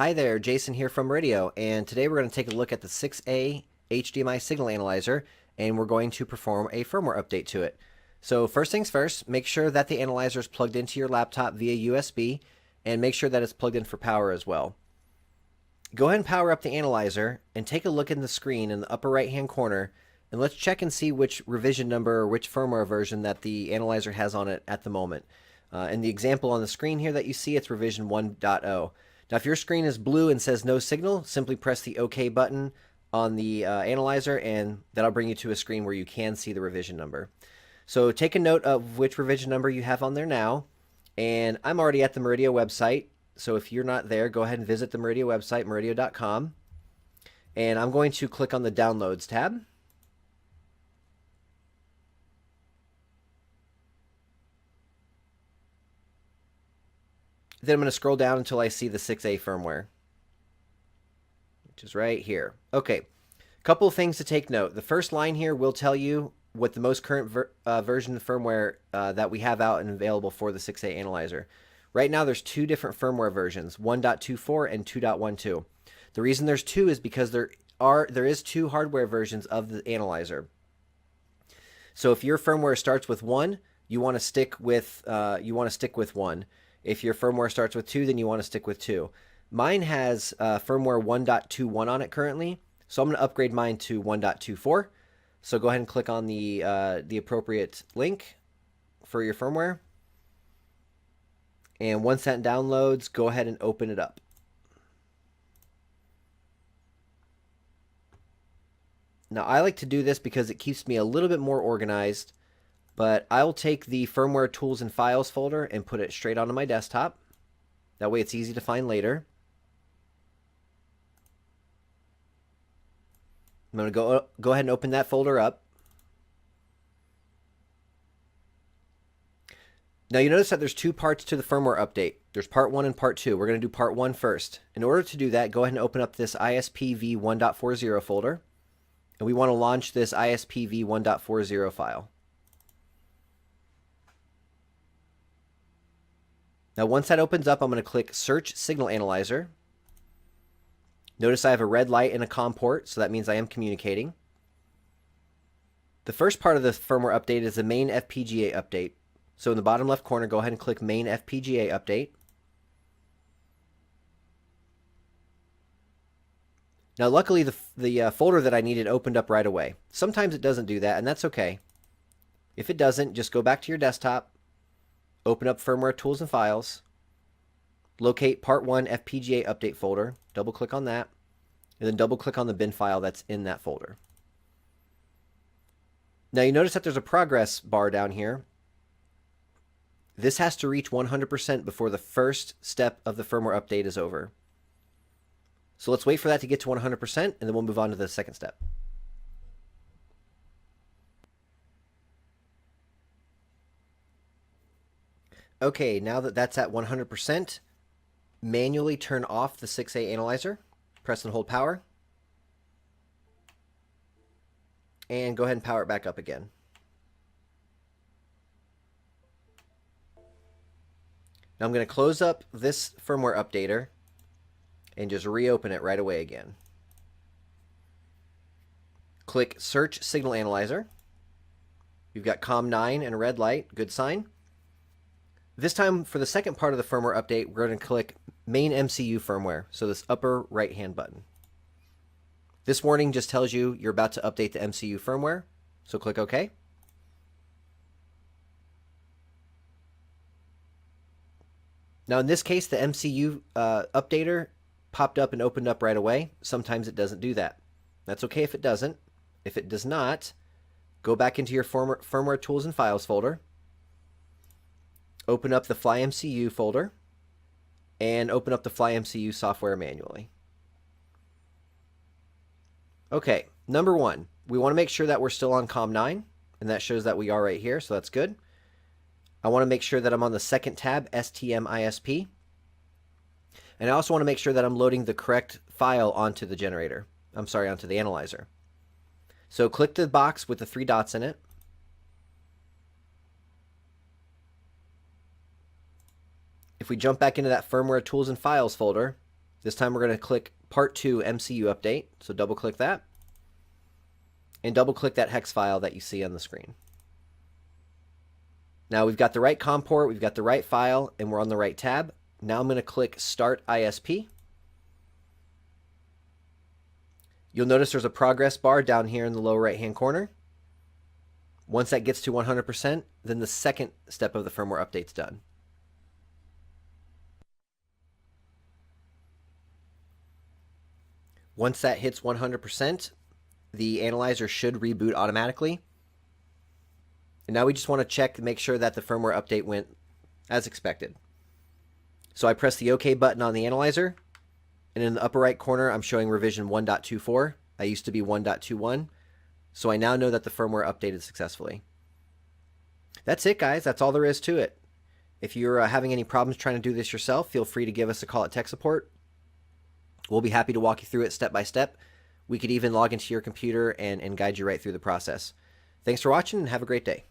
Hi there, Jason here from Murideo, and today we're going to take a look at the 6A HDMI signal analyzer, and we're going to perform a firmware update to it. So first things first, make sure that the analyzer is plugged into your laptop via USB, and make sure that it's plugged in for power as well. Go ahead and power up the analyzer, and take a look in the screen in the upper right hand corner, and let's check and see which revision number or which firmware version that the analyzer has on it at the moment. In the example on the screen here that you see, it's revision 1.0. Now, if your screen is blue and says no signal, simply press the OK button on the analyzer, and that'll bring you to a screen where you can see the revision number. So take a note of which revision number you have on there now. And I'm already at the Murideo website, so if you're not there, go ahead and visit the Murideo website, murideo.com. And I'm going to click on the Downloads tab. Then I'm going to scroll down until I see the 6A firmware, which is right here. Okay, couple of things to take note. The first line here will tell you what the most current version of firmware that we have out and available for the 6A analyzer. Right now there's two different firmware versions, 1.24 and 2.12. The reason there's two is because there is two hardware versions of the analyzer. So if your firmware starts with 1, you want to stick with 1. If your firmware starts with 2, then you want to stick with 2. Mine has firmware 1.21 on it currently, so I'm going to upgrade mine to 1.24. So go ahead and click on the appropriate link for your firmware. And once that downloads, go ahead and open it up. Now, I like to do this because it keeps me a little bit more organized. But I'll take the Firmware Tools and Files folder and put it straight onto my desktop. That way it's easy to find later. I'm going to go ahead and open that folder up. Now you notice that there's two parts to the firmware update. There's part 1 and part 2. We're going to do part 1 first. In order to do that, go ahead and open up this ISPv 1.40 folder. And we want to launch this ISPv 1.40 file. Now once that opens up, I'm going to click Search Signal Analyzer. Notice I have a red light and a COM port, so that means I am communicating. The first part of the firmware update is the main FPGA update. So in the bottom left corner, go ahead and click Main FPGA Update. Now luckily the folder that I needed opened up right away. Sometimes it doesn't do that, and that's okay. If it doesn't, just go back to your desktop. Open up Firmware Tools and Files, locate Part 1 FPGA Update folder, double-click on that, and then double-click on the bin file that's in that folder. Now you notice that there's a progress bar down here. This has to reach 100% before the first step of the firmware update is over. So let's wait for that to get to 100%, and then we'll move on to the second step. Okay, now that that's at 100%, manually turn off the 6A analyzer. Press and hold power. And go ahead and power it back up again. Now I'm going to close up this firmware updater and just reopen it right away again. Click Search Signal Analyzer. You've got COM9 and a red light, good sign. This time, for the second part of the firmware update, we're going to click Main MCU Firmware, so this upper right-hand button. This warning just tells you you're about to update the MCU firmware, so click OK. Now in this case, the MCU updater popped up and opened up right away. Sometimes it doesn't do that. That's okay if it doesn't. If it does not, go back into your Firmware Tools and Files folder. Open up the FlyMCU folder, and open up the FlyMCU software manually. Okay, number 1, we want to make sure that we're still on COM9, and that shows that we are right here, so that's good. I want to make sure that I'm on the second tab, STM ISP. And I also want to make sure that I'm loading the correct file onto the generator. Onto the analyzer. So click the box with the 3 dots in it. If we jump back into that Firmware Tools and Files folder, This time we're going to click Part 2 MCU Update. So double click that. And double click that hex file that you see on the screen. Now we've got the right COM port, we've got the right file, and we're on the right tab. Now I'm going to click Start ISP. You'll notice there's a progress bar down here in the lower right hand corner. Once that gets to 100%, then the second step of the firmware update's done. Once that hits 100%, the analyzer should reboot automatically. And now we just want to check to make sure that the firmware update went as expected. So I press the OK button on the analyzer, and in the upper right corner I'm showing revision 1.24. I used to be 1.21, so I now know that the firmware updated successfully. That's it, guys. That's all there is to it. If you're having any problems trying to do this yourself, feel free to give us a call at tech support. We'll be happy to walk you through it step by step. We could even log into your computer and guide you right through the process. Thanks for watching and have a great day.